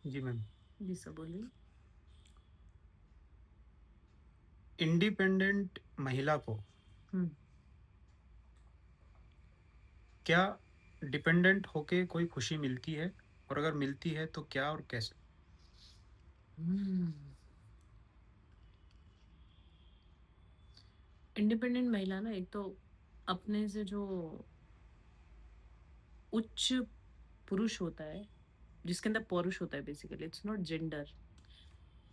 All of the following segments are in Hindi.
जी मैम। जी सर बोलिए। इंडिपेंडेंट महिला को हुँ। क्या डिपेंडेंट होके कोई खुशी मिलती है? और अगर मिलती है तो क्या और कैसे? हुँ। इंडिपेंडेंट महिला ना एक तो अपने से जो उच्च पुरुष होता है, जिसके अंदर पौरुष होता है बेसिकली इट्स नॉट जेंडर।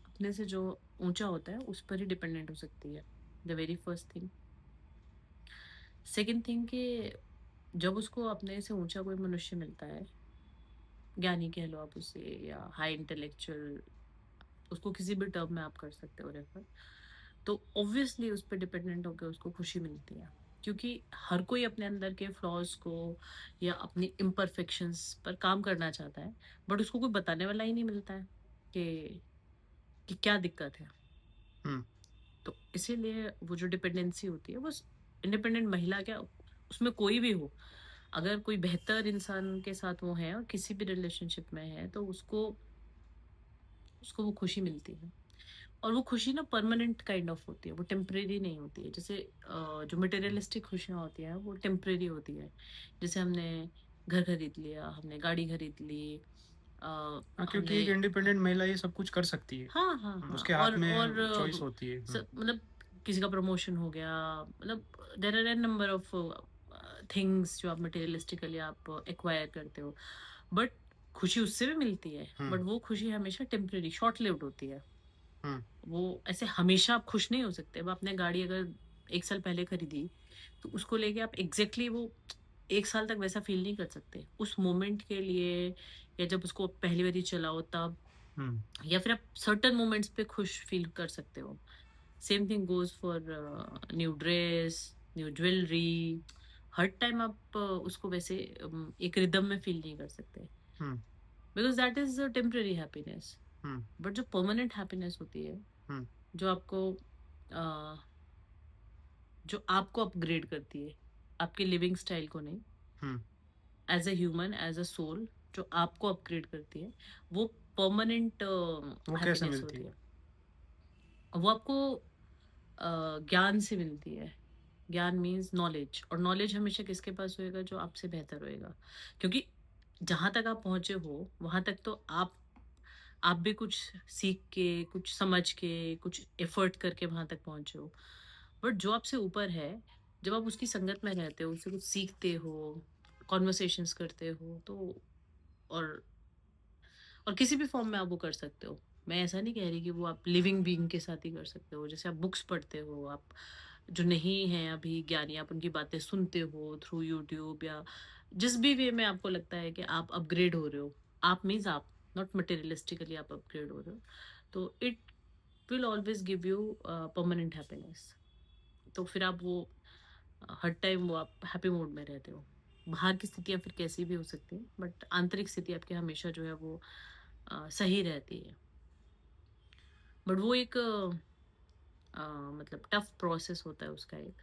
अपने से जो ऊँचा होता है उस पर ही डिपेंडेंट हो सकती है, the very first thing. Second thing कि जब उसको अपने से ऊँचा कोई मनुष्य मिलता है, ज्ञानी कह लो आप उसे या हाई इंटेलेक्चुअल, उसको किसी भी टर्म में आप कर सकते हो रेफर। तो ऑब्वियसली उस पे डिपेंडेंट होकर उसको खुशी मिलती है, क्योंकि हर कोई अपने अंदर के फ्लॉज को या अपनी इम्परफेक्शंस पर काम करना चाहता है, बट उसको कोई बताने वाला ही नहीं मिलता है कि क्या दिक्कत है। हुँ, तो इसीलिए वो जो डिपेंडेंसी होती है वो इंडिपेंडेंट महिला क्या, उसमें कोई भी हो, अगर कोई बेहतर इंसान के साथ वो है और किसी भी रिलेशनशिप में है तो उसको उसको वो खुशी मिलती है। और वो खुशी ना परमानेंट काइंड ऑफ होती है, वो टेम्परेरी नहीं होती है। जैसे जो मटेरियलिस्टिक खुशियाँ होती हैं वो टेम्परेरी होती है। जैसे हमने घर खरीद लिया, हमने गाड़ी खरीद ली, हाँ, क्योंकि हमने एक इंडिपेंडेंट महिला ये सब कुछ कर सकती है। हाँ, हाँ, हाँ। उसके हाथ में चॉइस होती है। हुँ, मतलब किसी का प्रमोशन हो गया, मतलब there are n number of things जो आप मटेरियलिस्टिकली आप एक्वायर करते हो। बट खुशी उससे भी मिलती है, हुँ, बट वो खुशी हमेशा टेम्परेरी शॉर्ट लिव्ड होती है। हुँ, वो ऐसे हमेशा आप खुश नहीं हो सकते। अब आपने गाड़ी अगर 1 साल पहले खरीदी, तो उसको लेके आप एग्ज़ैक्टली वो 1 साल तक वैसा फ़ील नहीं कर सकते। उस मोमेंट के लिए या जब उसको पहली बारी चलाओ तब, हुँ, या फिर आप सर्टेन मोमेंट्स पे खुश फ़ील कर सकते हो। Same thing goes for new dress, new jewellery. Her time आप उसको वैसे एक रिदम में फ़ील नहीं कर सकते। Hmm, because that is temporary happiness. Hmm, but जो परमानेंट हैप्पीनेस होती है, हुँ, जो आपको अ, जो आपको अपग्रेड करती है, आपके लिविंग स्टाइल को नहीं, hmm. As a human, as a soul, जो आपको अपग्रेड करती है, वो परमानेंट वो कैसे हैप्पीनेस मिलती होती है? है। वो आपको ज्ञान से मिलती है। ज्ञान मीन्स नॉलेज, और नॉलेज हमेशा किसके पास होएगा? जो आपसे बेहतर होएगा। क्योंकि जहाँ तक आप पहुँचे हो, वहाँ तक तो आप भी कुछ सीख के, कुछ समझ के, कुछ एफर्ट करके वहाँ तक पहुँचे हो। बट जो आपसे ऊपर है, जब आप उसकी संगत में रहते हो, उससे कुछ सीखते हो, कन्वर्सेशंस करते हो, तो और किसी भी फॉर्म में आप वो कर सकते हो। मैं ऐसा नहीं कह रही कि वो आप लिविंग बीइंग के साथ ही कर सकते हो। जैसे आप बुक्स पढ़ते हो, आप जो नहीं हैं अभी ज्ञानी, आप उनकी बातें सुनते हो थ्रू यूट्यूब या जिस भी वे में आपको लगता है कि आप अपग्रेड हो रहे हो। आप मीन्स आप, नॉट मटेरियलिस्टिकली आप अपग्रेड हो रहे हो। तो it will always give you permanent happiness. तो फिर आप वो हर टाइम वो आप हैप्पी मूड में रहते हो। बाहर की स्थितियाँ फिर कैसी भी हो सकती हैं, बट आंतरिक स्थिति आपकी हमेशा जो है वो सही रहती है। बट वो एक मतलब टफ प्रोसेस होता है उसका एक,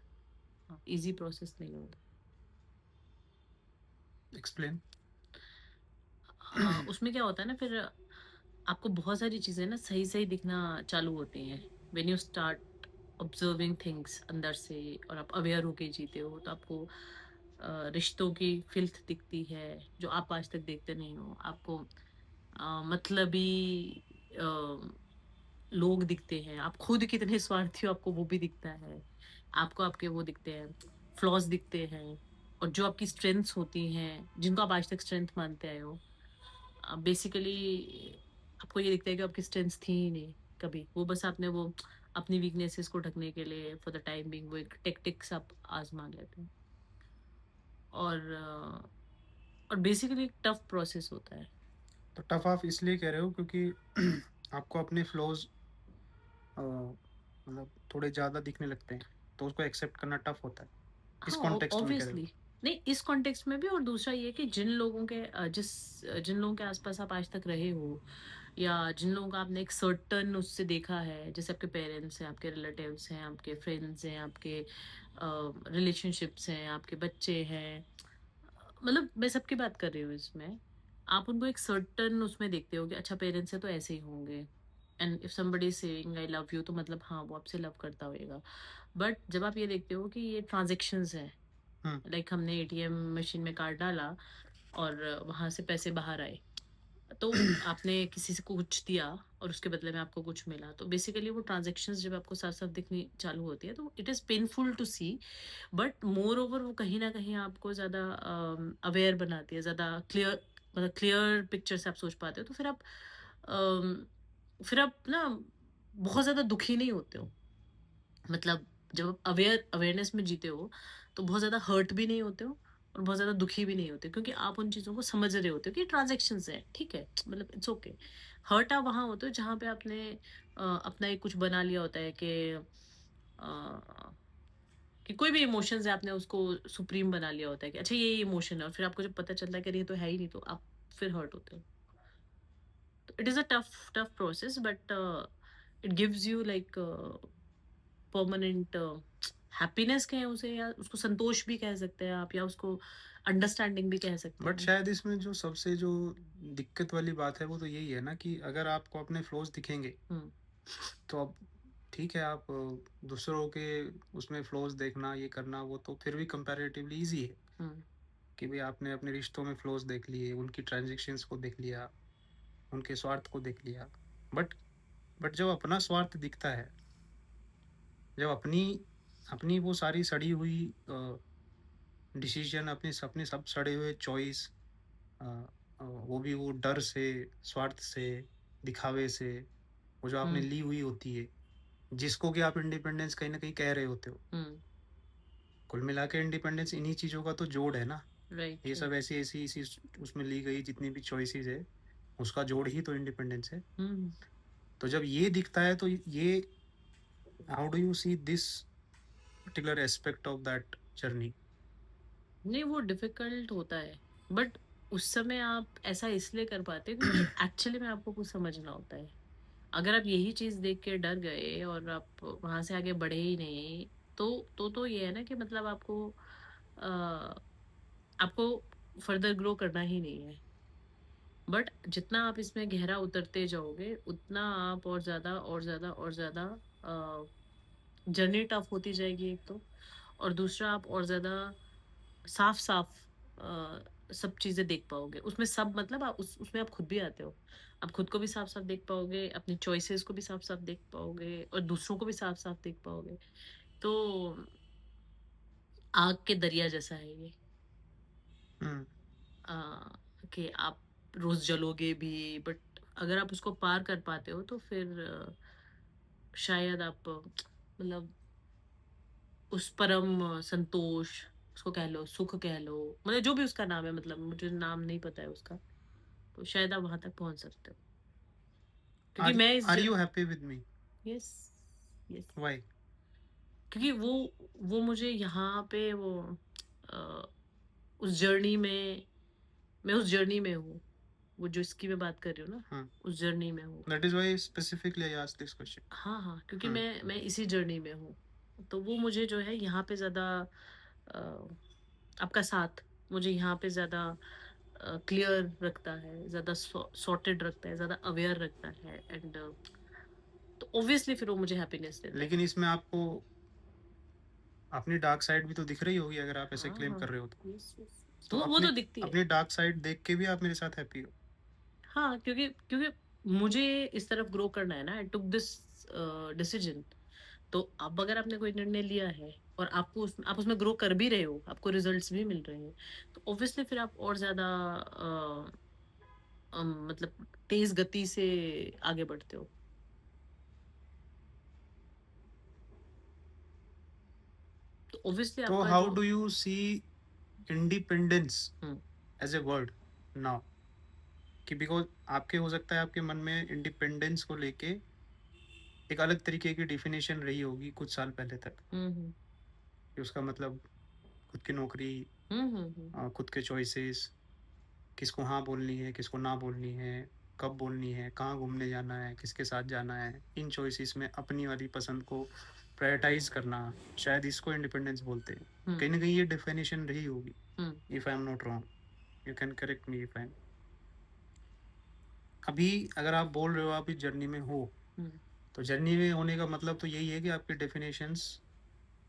ईज़ी प्रोसेस नहीं होता। एक्सप्लेन। उसमें क्या होता है ना, फिर आपको बहुत सारी चीज़ें ना सही-सही दिखना चालू होती हैं। When you start observing things अंदर से, और आप अवेयर होके जीते हो, तो आपको रिश्तों की फ़िल्थ दिखती है, जो आप आज तक देखते नहीं हो। आपको मतलबी अ, लोग दिखते हैं। आप खुद कितने स्वार्थी हो आपको वो भी दिखता है। आपको आपके वो दिखते हैं, फ्लॉज़ दिखते हैं, और जो आपकी स्ट्रेंथ्स होती हैं, जिनको आप आज तक स्ट्रेंथ मानते आए हो, बेसिकली आपको ये दिखता है कि आपकी स्ट्रेंथ्स थी ही नहीं कभी। वो बस आपने वो अपनी वीकनेसेस को ढकने के लिए फॉर द टाइम बीइंग वो एक टैक्टिक्स आप आज़मा लेते हैं। और बेसिकली एक टफ प्रोसेस होता है। तो टफ आप इसलिए कह रहे हो क्योंकि आपको अपने फ्लॉज़ मतलब थोड़े ज़्यादा दिखने लगते हैं, तो उसको एक्सेप्ट करना टफ होता है। इस हाँ, कॉन्टेक्स्ट में कह रहे हो? ऑब्वियसली। नहीं, इस कॉन्टेक्स्ट में भी, और दूसरा ये कि जिन लोगों के आस-पास आप आज तक रहे हो, या जिन लोगों का आपने एक सर्टेन उससे देखा है, जैसे आपके पेरेंट्स हैं, आपके रिलेटिव्स हैं, आपके फ्रेंड्स हैं, आपके रिलेशनशिप्स हैं, आपके बच्चे हैं। मतलब मैं सबकी बात कर रही हूँ इसमें। आप उनको एक सर्टेन उसमें देखते हो कि अच्छा पेरेंट्स है तो ऐसे ही होंगे, and if somebody is saying I love you तो मतलब हाँ वो आपसे लव करता होएगा। बट जब आप ये देखते हो कि ये ट्रांजेक्शन्स हैं, हुँ, लाइक हमने एटीएम मशीन में कार्ड डाला और वहां से पैसे बाहर आए, तो आपने किसी से कुछ दिया और उसके बदले में आपको कुछ मिला, तो बेसिकली वो ट्रांजेक्शन्स जब आपको साफ साफ दिखनी चालू होती है तो it is painful to see. But moreover वो कहीं ना कहीं आपको ज़्यादा अवेयर बनाती है, ज़्यादा क्लियर, मतलब क्लियर पिक्चर से आप सोच पाते हो, तो अम, फिर आप ना बहुत ज़्यादा दुखी नहीं होते हो। मतलब जब आप अवेयरनेस में जीते हो तो बहुत ज़्यादा हर्ट भी नहीं होते हो और बहुत ज़्यादा दुखी भी नहीं होते, क्योंकि आप उन चीज़ों को समझ रहे होते हो कि ट्रांजैक्शंस है, ठीक है, मतलब इट्स ओके। हर्ट आप वहाँ होते हो जहाँ पे आपने अपना एक कुछ बना लिया होता है कि कोई भी इमोशंस है आपने उसको सुप्रीम बना लिया होता है कि अच्छा ये इमोशन है, और फिर आपको जब पता चलता है कि अरे ये तो है ही नहीं, तो आप फिर हर्ट होते हो। तो it is a tough tough process, but it gives you like permanent happiness कहें उसे, या उसको संतोष भी कह सकते हैं आप, या उसको अंडरस्टैंडिंग भी कह सकते बट हैं। शायद इसमें जो सबसे जो दिक्कत वाली बात है वो तो यही है ना कि अगर आपको अपने फ्लॉज़ दिखेंगे, हुँ, तो अब ठीक है आप दूसरों के उसमें फ्लॉज़ देखना, ये करना वो तो फिर भी कंपैरेटिवली ईज़ी है हुँ, कि भई आपने अपने रिश्तों में फ्लॉज़ देख लिए, उनकी ट्रांज़ैक्शंस को देख लिया, उनके स्वार्थ को देख लिया। बट बट जब अपना स्वार्थ दिखता है, जब अपनी अपनी वो सारी सड़ी हुई डिसीज़न अपने सब सड़े हुए चॉइस अ वो भी वो डर से, स्वार्थ से, दिखावे से, वो जो आपने हुँ, ली हुई होती है, जिसको कि आप इंडिपेंडेंस कहीं न कहीं कह रहे होते हो। हुँ, कुल मिला के इंडिपेंडेंस इन्हीं चीज़ों का तो जोड़ है ना। राइट, ये राइट। सब ऐसी-ऐसी इसी उसमें ली गई जितनी भी चॉइसेस है, उसका जोड़ ही तो इंडिपेंडेंस है। हुँ, तो जब ये दिखता है तो ये how do you see this particular aspect of that journey? नहीं वो डिफ़िकल्ट होता है, बट उस समय आप ऐसा इसलिए कर पाते हो क्योंकि एक्चुअली में आपको कुछ समझना होता है। अगर आप यही चीज़ देख के डर गए और आप वहाँ से आगे बढ़े ही नहीं, तो ये है ना कि मतलब अ, आपको फर्दर ग्रो करना ही नहीं है। बट जितना आप इसमें गहरा उतरते जाओगे, उतना आप और ज़्यादा और ज़्यादा और ज़्यादा अ, जर्नी टफ होती जाएगी एक तो, और दूसरा आप और ज़्यादा साफ-साफ सब चीज़ें देख पाओगे। उसमें सब मतलब आप उसमें आप खुद भी आते हो। आप खुद को भी साफ-साफ देख पाओगे, अपनी चॉइसेस को भी साफ-साफ देख पाओगे और दूसरों को भी साफ-साफ देख पाओगे। तो आग के दरिया जैसा है ये। हुँ, अ, कि आप रोज़ जलोगे भी, बट अगर आप उसको पार कर पाते हो तो फिर शायद आप मतलब उस परम संतोष उसको कह लो, सुख कह लो, मतलब जो भी उसका नाम है, मतलब मुझे नाम नहीं पता है उसका, तो शायद आप वहाँ तक पहुँच सकते हो। क्योंकि मैं इस are you happy with me? Yes, yes, why? क्योंकि वो मुझे यहाँ पे अ, उस जर्नी में मैं उस जर्नी में हूँ। वो जो इसकी मैं बात कर रही हूँ ना, हुँ, उस जर्नी में हूँ। That is why specifically I asked this question. हाँ, हाँ, क्योंकि हुँ, मैं इसी जर्नी में हूँ। तो वो मुझे जो है यहाँ पे ज़्यादा अ, आपका साथ मुझे यहाँ पे ज़्यादा क्लियर रखता है, ज़्यादा सॉर्टेड रखता है, ज़्यादा अवेयर रखता है, एंड तो ऑब्वियसली फिर वो मुझे हैप्पीनेस देता है। लेकिन इसमें आपको अपनी डार्क साइड भी तो दिख रही होगी अगर आप ऐसे हाँ, क्लेम हाँ। कर रहे हो तो। Yes, yes. तो वो तो दिखती है। अपनी डार्क साइड देख के भी आप मेरे साथ हैप्पी हो। हाँ, क्योंकि क्योंकि मुझे इस तरफ ग्रो करना है ना, आई टूक दिस डिसीजन। तो अब अगर आपने कोई निर्णय लिया है और आप उसमें ग्रो कर भी रहे हो, आपको रिजल्ट्स भी मिल रहे हैं, तो ऑब्वियसली फिर आप और ज़्यादा मतलब तेज़ गति से आगे बढ़ते हो। तो ऑब्वियसली तो आपका हाउ जो डू यू सी इंडिपेंडेंस हुँ, एज़ अ वर्ड नाउ? कि बिकॉज़ आपके हो सकता है आपके मन में इंडिपेंडेंस को लेके एक अलग तरीके की डेफिनिशन रही होगी कुछ साल पहले तक, हुँ, हुँ। कि उसका मतलब खुद की नौकरी हुँ, हुँ, हुँ। खुद के चॉइसेस, किसको हाँ बोलनी है, किसको ना बोलनी है, कब बोलनी है, कहाँ घूमने जाना है, किसके साथ जाना है, इन चॉइसेस में अपनी वाली पसंद को प्रायोरिटाइज़ करना, शायद इसको इंडिपेंडेंस बोलते हैं। हुँ, कहीं न कहीं ये डेफिनिशन रही होगी, hmm. If I am not wrong, you can correct me if I am. अभी अगर आप बोल रहे हो आप इस जर्नी में हो, हुँ। तो जर्नी में होने का मतलब तो यही है कि आपकी डेफिनेशंस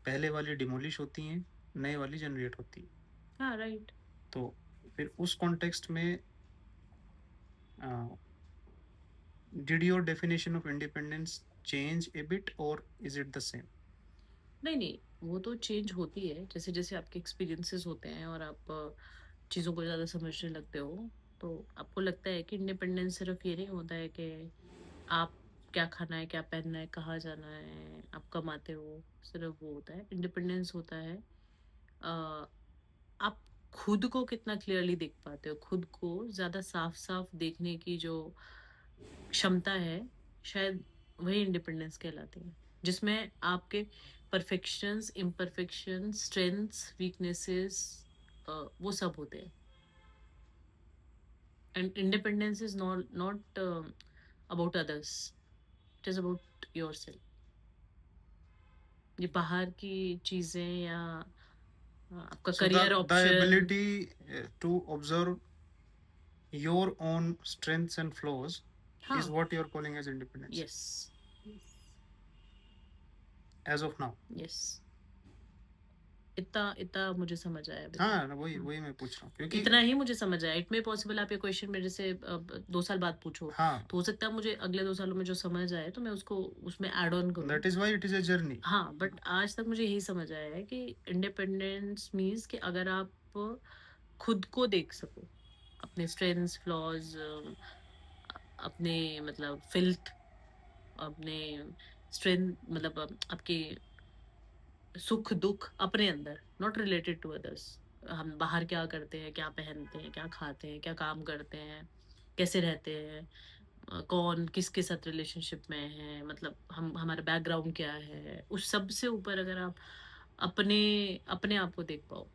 पहले वाली डिमोलिश होती हैं, नए वाली जनरेट होती है। हाँ, राइट। तो फिर उस कॉन्टेक्स्ट में uh, did your definition of independence change a bit और इज इट द सेम? नहीं, नहीं, वो तो चेंज होती है, जैसे-जैसे आपके एक्सपीरियंसेस होते हैं और आप चीज़ों को ज़्यादा समझने लगते हो, तो आपको लगता है कि इंडिपेंडेंस सिर्फ़ ये नहीं होता है कि आप क्या खाना है, क्या पहनना है, कहाँ जाना है, आप कमाते हो, सिर्फ़ वो होता है। इंडिपेंडेंस होता है अ, आप खुद को कितना क्लियरली देख पाते हो, खुद को ज़्यादा साफ-साफ देखने की जो क्षमता है, शायद वही इंडिपेंडेंस कहलाती है। जिसमें आपके परफेक्शंस, इम्परफेक्शंस, स्ट्रेंथ्स, वीकनेसेस वो सब होते हैं। And independence is not about others, it is about yourself. ये बाहर की चीज़ें या आपका So career the option. ability to observe your own strengths and flaws is हाँ, what you're calling as independence yes, yes, as of now. Yes. इतना इतना मुझे समझ आया अभी तक। हाँ, वही हुँ। वही मैं पूछ रहा हूँ क्योंकि इतना ही मुझे समझ आया। इट मे पॉसिबल आप ये क्वेश्चन मेरे से 2 साल बाद पूछो, हाँ, तो हो सकता है मुझे अगले 2 सालों में जो समझ आए तो मैं उसको उसमें ऐड ऑन करूँ। that is why it is a journey. हाँ, बट आज तक मुझे यही समझ आया है कि इंडिपेंडेंस मीन्स कि अगर आप खुद को देख सको, अपने स्ट्रेंथ्स, फ्लॉज़ अपने मतलब फ़िल्थ, अपने स्ट्रेंथ मतलब आपके सुख-दुःख अपने अंदर, नॉट रिलेटेड टू अदर्स। हम बाहर क्या करते हैं, क्या पहनते हैं, क्या खाते हैं, क्या काम करते हैं, कैसे रहते हैं, कौन किसके साथ रिलेशनशिप में है, मतलब हम हमारा बैकग्राउंड क्या है, उस सब से ऊपर अगर आप अपने अपने आप को देख पाओ,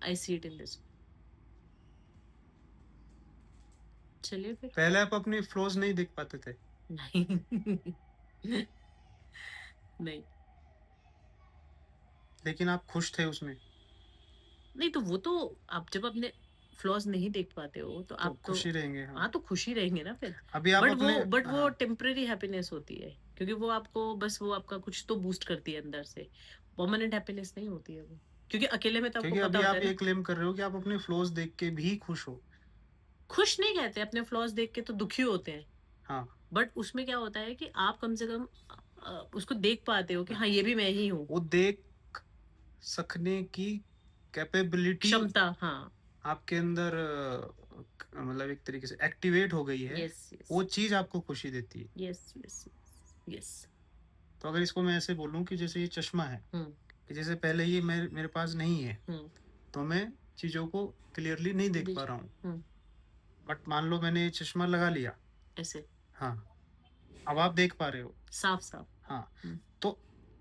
आई सी इट इन दिस। चलिए फिर। पहले आप अपने फ्लॉज नहीं देख पाते थे, नहीं। नहीं, लेकिन आप खुश थे उसमें, नहीं तो वो तो आप जब अपने फ्लॉज़ नहीं देख पाते हो तो तो आप तो खुश ही रहेंगे हम। हाँ, तो खुश ही रहेंगे ना फिर। अभी आप बट अपने वो बट वो हाँ, टेम्परेरी हैप्पीनेस होती है, क्योंकि वो आपको बस वो आपका कुछ तो बूस्ट करती है अंदर से। परमानेंट हैप्पीनेस नहीं होती है वो। क्योंकि अकेले में तो आपको क्योंकि पता अभी होता आप है ये ना। क्लेम कर रहे हो कि आप अपने फ्लॉज देख के भी खुश हो। खुश नहीं कहते, अपने फ्लॉज़ देख के तो दुखी होते हैं। हाँ, बट उसमें क्या होता है कि आप कम से कम उसको देख पाते हो कि हाँ, ये भी मैं ही हूँ। वो देख सकने की कैपेबिलिटी क्षमता, हाँ। आपके अंदर मतलब एक तरीके से एक्टिवेट हो गई है, यस, यस। वो चीज़ आपको खुशी देती है। Yes, yes, yes. तो अगर इसको मैं ऐसे बोलूँ कि जैसे ये चश्मा है, हुँ, कि जैसे पहले ये मेरे पास नहीं है, हुँ। तो मैं चीज़ों को क्लियरली नहीं देख पा बीच रहा हूँ। हुँ, बट मान लो मैंने ये चश्मा लगा लिया, ऐसे हाँ, अब आप देख पा रहे हो। साफ-साफ। हाँ, हुँ,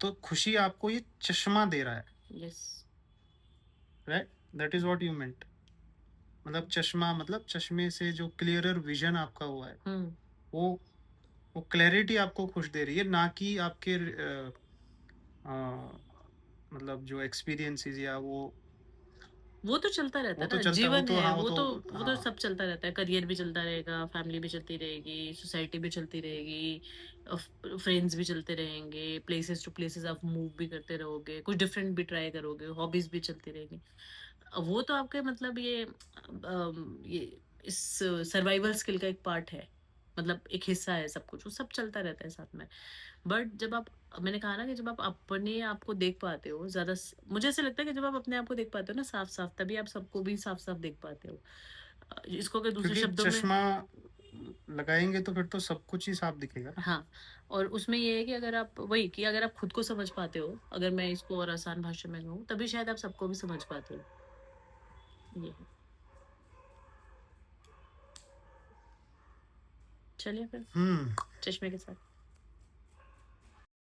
तो खुशी आपको ये चश्मा दे रहा है, yes. Right? That is what you meant. मतलब चश्मा मतलब चश्मे से जो क्लियरर विज़न आपका हुआ है, हुँ, वो क्लैरिटी आपको खुश दे रही है, ना कि आपके अ, मतलब जो एक्सपीरियंसेस या वो तो चलता रहता वो है तो ना, चलता है, जीवन है, हाँ, वो तो हाँ, सब चलता रहता है, करियर भी चलता रहेगा, फैमिली भी चलती रहेगी, सोसाइटी भी चलती रहेगी, फ्रेंड्स भी चलते रहेंगे, प्लेसेस टू प्लेसेस आप मूव भी करते रहोगे, कुछ डिफरेंट भी ट्राई करोगे, हॉबीज़ भी चलती रहेंगी। वो तो आपके मतलब ये इस सर्वाइवल स्किल का एक पार्ट है, मतलब एक हिस्सा है सब कुछ, वो सब चलता रहता है साथ में। बट जब आप मैंने कहा ना कि जब आप अपने आप को देख पाते हो ज़्यादा मुझे ऐसा लगता है कि जब आप अपने आप को देख पाते हो ना साफ-साफ, तभी आप सबको भी साफ-साफ देख पाते हो। इसको अगर दूसरे क्योंकि शब्दों में चश्मा लगाएँगे तो फिर तो सब कुछ ही साफ दिखेगा ना। हाँ, और उसमें ये है कि अगर आप वही कि अगर आप खुद को समझ पाते हो, अगर मैं इसको और आसान भाषा में कहूँ, तभी शायद आप सबको भी समझ पाते हो। ये है। चलिए फिर हुँ। चश्मे के साथ।